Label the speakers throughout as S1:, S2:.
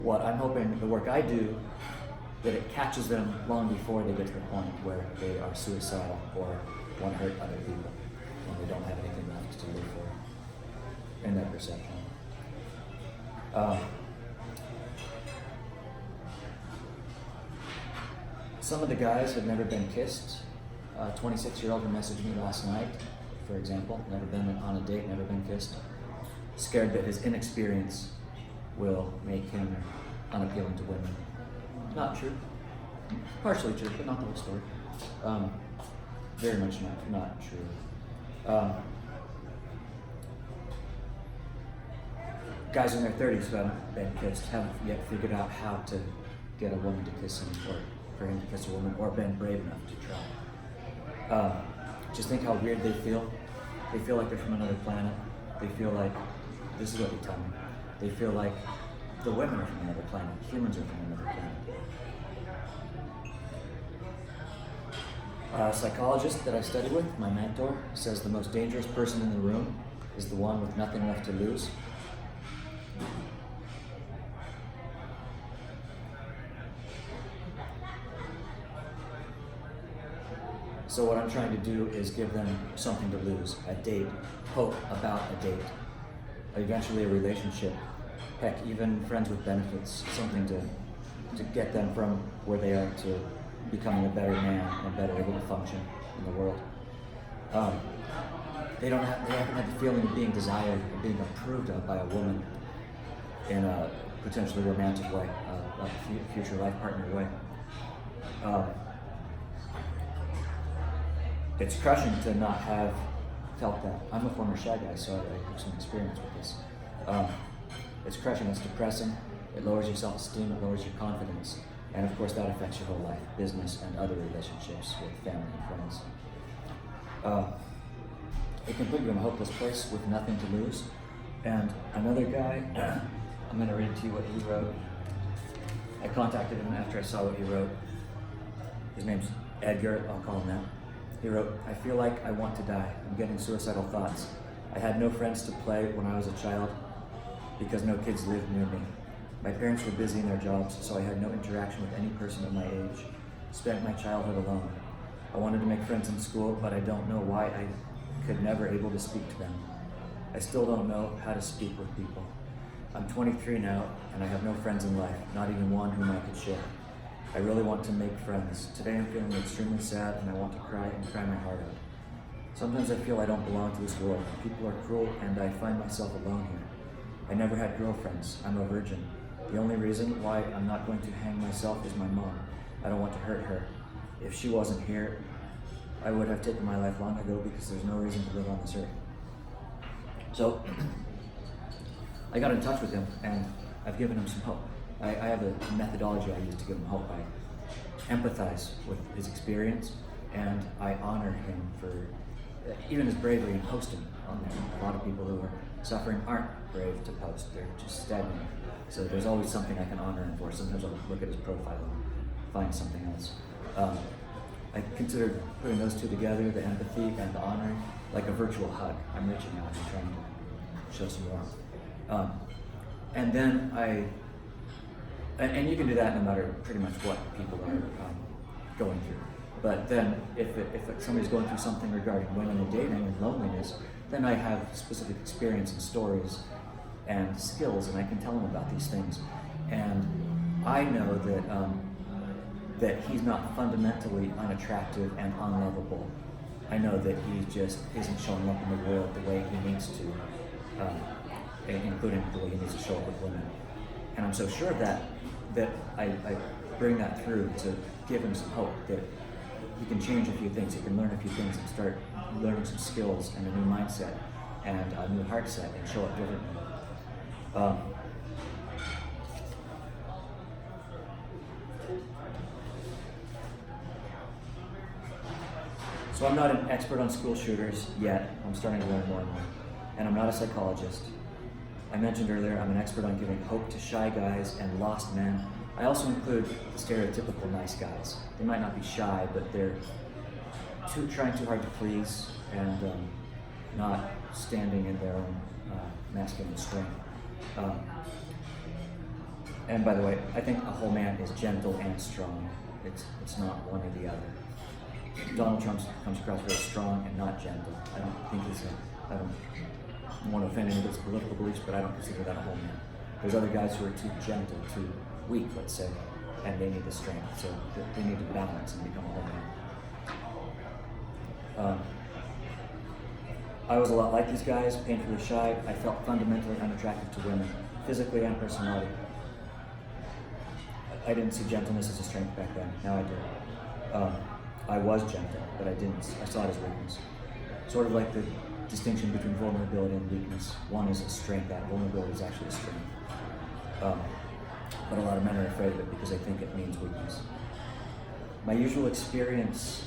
S1: What I'm hoping the work I do, that it catches them long before they get to the point where they are suicidal or want to hurt other people when they don't have anything left to live for in their perception. Some of the guys have never been kissed. A 26-year-old who messaged me last night, for example, never been on a date, never been kissed, scared that his inexperience will make him unappealing to women. Not true. Partially true, but not the whole story. Very much not true. Guys in their 30s who haven't been kissed haven't yet figured out how to get a woman to kiss him, or for him to kiss a woman, or been brave enough to try. Just think how weird they feel. They feel like they're from another planet. They feel like, this is what they tell me, they feel like the women are from another planet, humans are from another planet. A psychologist that I study with, my mentor, says the most dangerous person in the room is the one with nothing left to lose. So what I'm trying to do is give them something to lose, a date, hope about a date, eventually a relationship, heck, even friends with benefits, something to get them from where they are to becoming a better man and better able to function in the world. They haven't had the feeling of being desired, or being approved of by a woman in a potentially romantic way, like a future life partner way. It's crushing to not have felt that. I'm a former shy guy, so I have some experience with this. It's crushing, it's depressing, it lowers your self-esteem, it lowers your confidence, and of course that affects your whole life, business and other relationships with family and friends. It can put you in a hopeless place with nothing to lose. And another guy, I'm going to read to you what he wrote. I contacted him after I saw what he wrote. His name's Edgar, I'll call him that. He wrote, "I feel like I want to die. I'm getting suicidal thoughts. I had no friends to play when I was a child because no kids lived near me. My parents were busy in their jobs, so I had no interaction with any person of my age. Spent my childhood alone. I wanted to make friends in school, but I don't know why I could never able to speak to them. I still don't know how to speak with people. I'm 23 now, and I have no friends in life, not even one whom I could share. I really want to make friends. Today I'm feeling extremely sad, and I want to cry and cry my heart out. Sometimes I feel I don't belong to this world. People are cruel, and I find myself alone here. I never had girlfriends. I'm a virgin. The only reason why I'm not going to hang myself is my mom. I don't want to hurt her. If she wasn't here, I would have taken my life long ago because there's no reason to live on this earth." So, I got in touch with him, and I've given him some hope. I have a methodology I use to give him hope. I empathize with his experience, and I honor him for even his bravery in posting on there. A lot of people who are suffering aren't brave to post, they're just stagnant. So there's always something I can honor him for. Sometimes I'll look at his profile and find something else. I considered putting those two together, the empathy and the honoring, like a virtual hug. I'm reaching out and trying to show some warmth. And then and you can do that no matter pretty much what people are going through. But then if somebody's going through something regarding women and dating and loneliness, then I have specific experience and stories and skills, and I can tell them about these things. And I know that he's not fundamentally unattractive and unlovable. I know that he just isn't showing up in the world the way he needs to, including the way he needs to show up with women. And I'm so sure of that I bring that through to give him some hope that he can change a few things, he can learn a few things and start learning some skills and a new mindset and a new heart set and show up differently. So I'm not an expert on school shooters yet. I'm starting to learn more and more. And I'm not a psychologist. I mentioned earlier, I'm an expert on giving hope to shy guys and lost men. I also include the stereotypical nice guys. They might not be shy, but they're trying too hard to please and not standing in their own masculine strength. And by the way, I think a whole man is gentle and strong. It's not one or the other. Donald Trump comes across very strong and not gentle. I don't want to offend anybody's political beliefs, but I don't consider that a whole man. There's other guys who are too gentle, too weak, let's say, and they need the strength. So they need to balance and become a whole man. I was a lot like these guys, painfully shy. I felt fundamentally unattractive to women, physically and personality. I didn't see gentleness as a strength back then. Now I do. I was gentle, but I saw it as weakness. Sort of like the distinction between vulnerability and weakness. One is a strength, that vulnerability is actually a strength. But a lot of men are afraid of it because they think it means weakness. My usual experience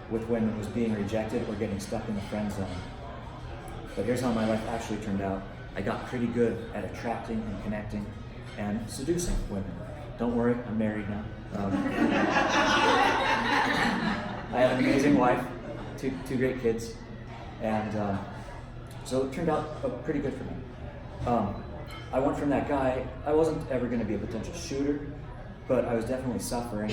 S1: with women was being rejected or getting stuck in the friend zone. But here's how my life actually turned out. I got pretty good at attracting and connecting and seducing women. Don't worry, I'm married now. I have an amazing wife, two great kids, and so it turned out pretty good for me. I went from that guy. I wasn't ever going to be a potential shooter, but I was definitely suffering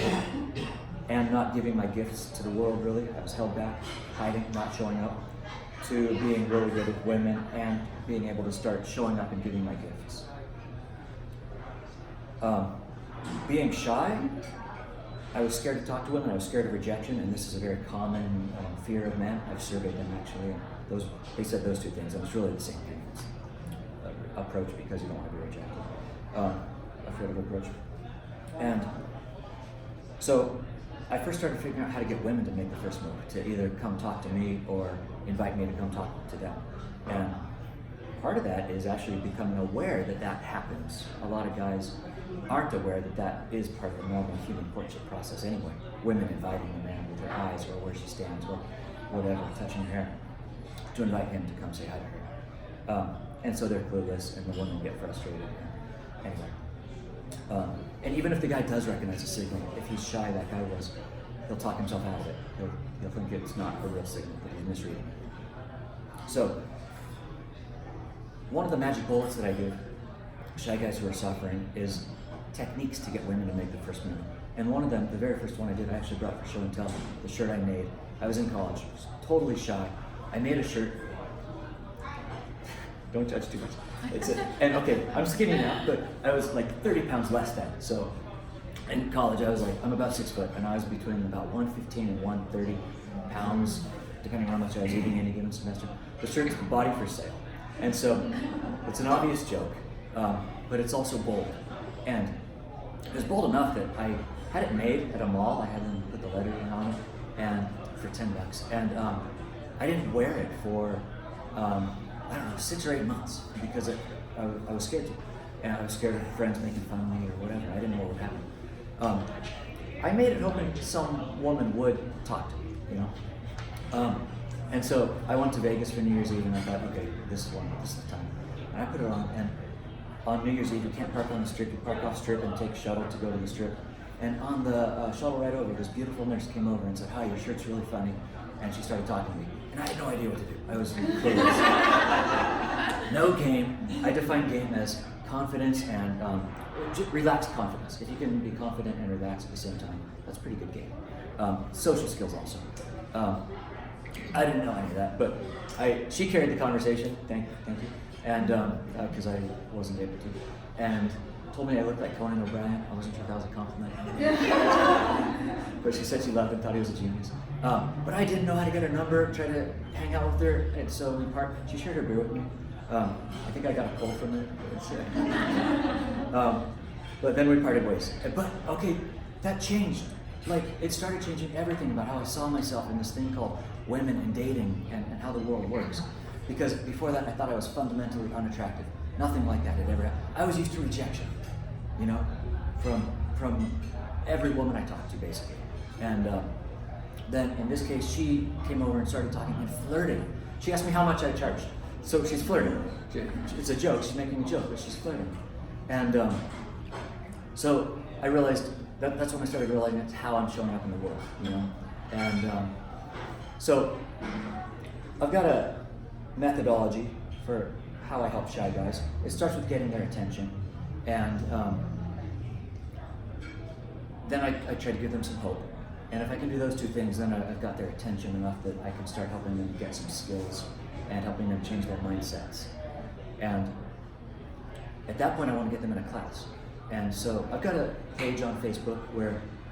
S1: and not giving my gifts to the world, really. I was held back, hiding, not showing up, to being really good with women and being able to start showing up and giving my gifts. Being shy, I was scared to talk to women. I was scared of rejection, and this is a very common fear of men. I've surveyed them actually, and they said those two things, and it's really the same thing. It's approach because you don't want to be rejected. Afraid of approach. And so I first started figuring out how to get women to make the first move, to either come talk to me or invite me to come talk to them. And part of that is actually becoming aware that that happens. A lot of guys aren't aware that that is part of the normal human courtship process anyway. Women inviting a man with their eyes or where she stands or whatever, touching her hair, to invite him to come say hi to her. And so they're clueless and the women get frustrated. Anyway. And even if the guy does recognize a signal, if he's shy, that guy was, he'll talk himself out of it. He'll think it's not a real signal, that he's misreading it. So, one of the magic bullets that I give shy guys who are suffering is techniques to get women to make the first move. And one of them, the very first one I did, I actually brought for show and tell, the shirt I made. I was in college, was totally shy. I made a shirt. Don't judge too much. And okay, I'm skinny now, but I was like 30 pounds less then. So in college, I was like, I'm about 6 foot, and I was between about 115 and 130 pounds, depending on how much I was eating any given semester. The shirt's body for sale. And so it's an obvious joke, but it's also bold. And it was bold enough that I had it made at a mall. I had them put the lettering on it, and for $10. And I didn't wear it for, I don't know, 6 or 8 months because I was scared to. And I was scared of friends making fun of me or whatever. I didn't know what would happen. I made it hoping some woman would talk to me, you know? And so I went to Vegas for New Year's Eve and I thought, okay, this is the time. And I put it on, and on New Year's Eve, you can't park on the strip, you park off strip and take shuttle to go to the strip. And on the shuttle ride over, this beautiful nurse came over and said, hi, your shirt's really funny. And she started talking to me. And I had no idea what to do. I was clueless. No game. I define game as confidence and relaxed confidence. If you can be confident and relaxed at the same time, that's a pretty good game. Social skills also. I didn't know any of that, but she carried the conversation. Thank you. And because I wasn't able to. And told me I looked like Conan O'Brien. I wasn't sure if that was a compliment. But she said she loved him, thought he was a genius. But I didn't know how to get her number, try to hang out with her, and so we she shared her beer with me. I think I got a cold from it. But then we parted ways. But okay, that changed. Like, it started changing everything about how I saw myself in this thing called women and dating and how the world works. Because before that, I thought I was fundamentally unattractive. Nothing like that had ever happened. I was used to rejection, you know, from every woman I talked to, basically. And then, in this case, she came over and started talking and flirting. She asked me how much I charged. So she's flirting. It's a joke. She's making a joke, but she's flirting. And so I realized that's when I started realizing that's how I'm showing up in the world, you know. And so I've got a methodology for how I help shy guys. It starts with getting their attention, and then I try to give them some hope. And if I can do those two things, then I've got their attention enough that I can start helping them get some skills and helping them change their mindsets. And at that point, I want to get them in a class. And so I've got a page on Facebook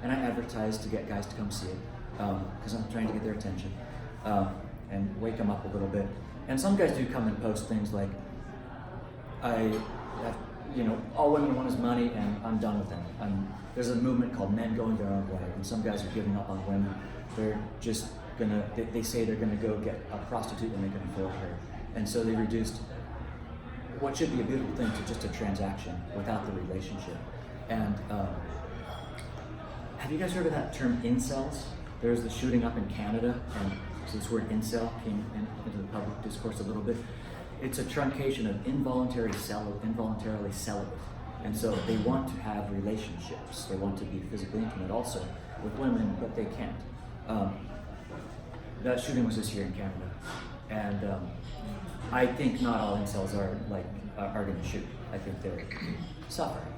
S1: and I advertise to get guys to come see it, because I'm trying to get their attention and wake them up a little bit. And some guys do come and post things like, all women want is money and I'm done with them. There's a movement called Men Going Their Own Way, and some guys are giving up on women. They're just they say they're gonna go get a prostitute and they can afford her. And so they reduced what should be a beautiful thing to just a transaction without the relationship. And have you guys heard of that term incels? There's the shooting up in Canada, and so this word incel came into the public discourse a little bit. It's a truncation of involuntarily celibate. And so they want to have relationships. They want to be physically intimate also with women, but they can't. That shooting was this year in Canada. And I think not all incels are going to shoot. I think they're suffering.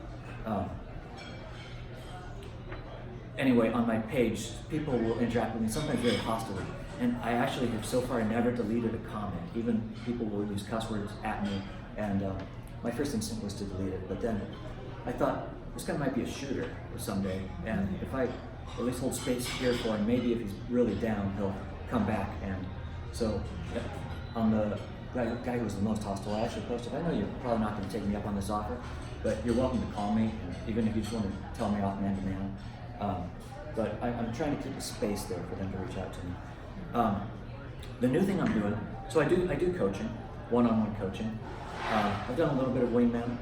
S1: Anyway, on my page, people will interact with me, sometimes very hostily. And I actually have so far never deleted a comment. Even people will use cuss words at me, and my first instinct was to delete it. But then I thought, this guy might be a shooter someday, and if I at least hold space here for him, maybe if he's really down, he'll come back. And so on the guy who was the most hostile, I actually posted, I know you're probably not going to take me up on this offer, but you're welcome to call me, and even if you just want to tell me off man to man. But I'm trying to keep a space there for them to reach out to me. The new thing I'm doing, so I do coaching, one-on-one coaching. I've done a little bit of wingman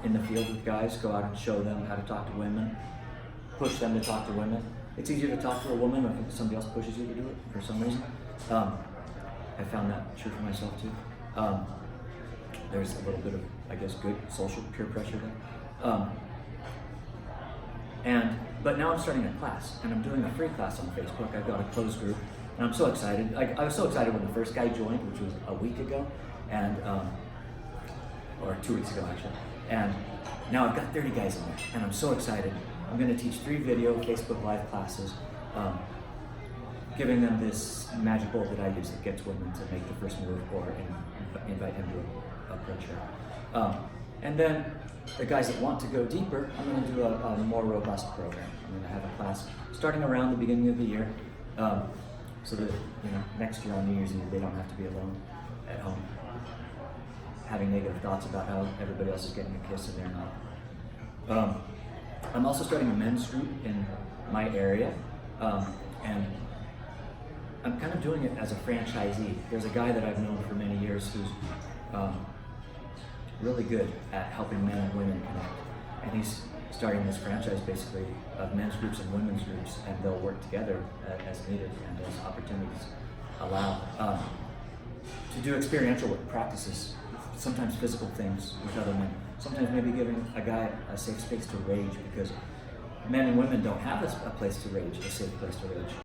S1: in the field with guys, go out and show them how to talk to women, push them to talk to women. It's easier to talk to a woman if somebody else pushes you to do it for some reason. I found that true for myself too. There's a little bit of, I guess, good social peer pressure there. But now I'm starting a class, and I'm doing a free class on Facebook. I've got a closed group, and I'm so excited. I was so excited when the first guy joined, which was a week ago, and or 2 weeks ago actually. And now I've got 30 guys in there, and I'm so excited. I'm going to teach 3 video Facebook Live classes, giving them this magic bullet that I use that gets women to make the first move or invite him to approach her. And then the guys that want to go deeper, I'm going to do a more robust program. I'm going to have a class starting around the beginning of the year, so that next year on New Year's Eve they don't have to be alone at home, having negative thoughts about how everybody else is getting a kiss and they're not. I'm also starting a men's group in my area, and I'm kind of doing it as a franchisee. There's a guy that I've known for many years who's really good at helping men and women connect, and he's starting this franchise basically of men's groups and women's groups, and they'll work together as needed and as opportunities allow to do experiential work, practices, sometimes physical things with other men, sometimes maybe giving a guy a safe space to rage, because men and women don't have a place to rage, a safe place to rage.